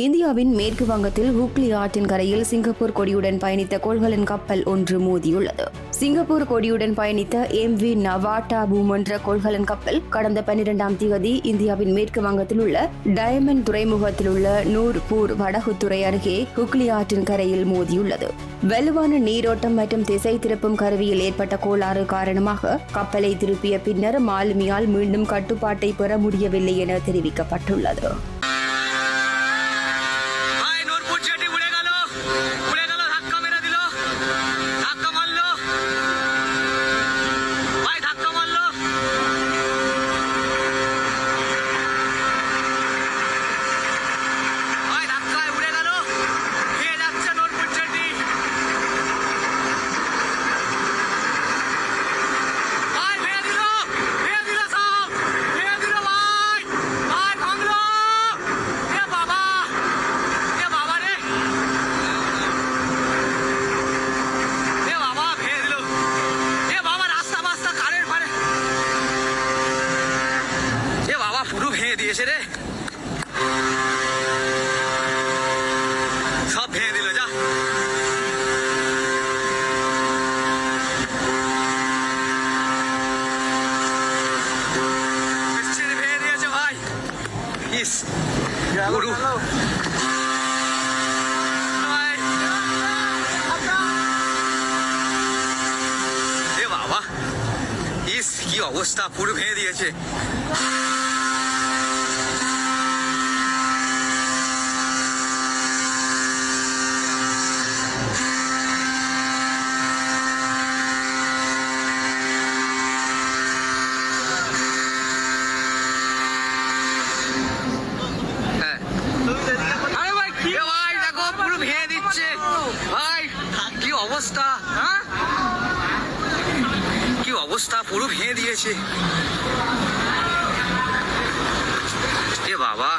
இந்தியாவின் மேற்கு வங்கத்தில் ஹூக்ளி ஆற்றின் கரையில் சிங்கப்பூர் கொடியுடன் பயணித்த கொள்கலன் கப்பல் ஒன்று மோதியுள்ளது. சிங்கப்பூர் கொடியுடன் பயணித்த MV நவாட்டா பூம் என்ற கொள்கலன் கப்பல் கடந்த 12ஆம் தேதி இந்தியாவின் மேற்கு வங்கத்தில் உள்ள டயமண்ட் துறைமுகத்தில் உள்ள நூர்பூர் வடகுத்துறை அருகே ஹூக்ளி ஆற்றின் கரையில் மோதியுள்ளது. வலுவான நீரோட்டம் மற்றும் திசை திருப்பும் கருவியில் ஏற்பட்ட கோளாறு காரணமாக கப்பலை திருப்பிய பின்னர் மாலுமியால் மீண்டும் கட்டுப்பாட்டை பெற முடியவில்லை என தெரிவிக்கப்பட்டுள்ளது. দিয়েছে রে, সব ভেঙে দিল। যা ভেঙে দিয়েছে ভাই। ইস গরু এ বাবা, ইস কি অবস্থা, পুরো ভেঙে দিয়েছে। অবস্থা, কি অবস্থা, পুরো ভেঙে দিয়েছে। এ বাবা।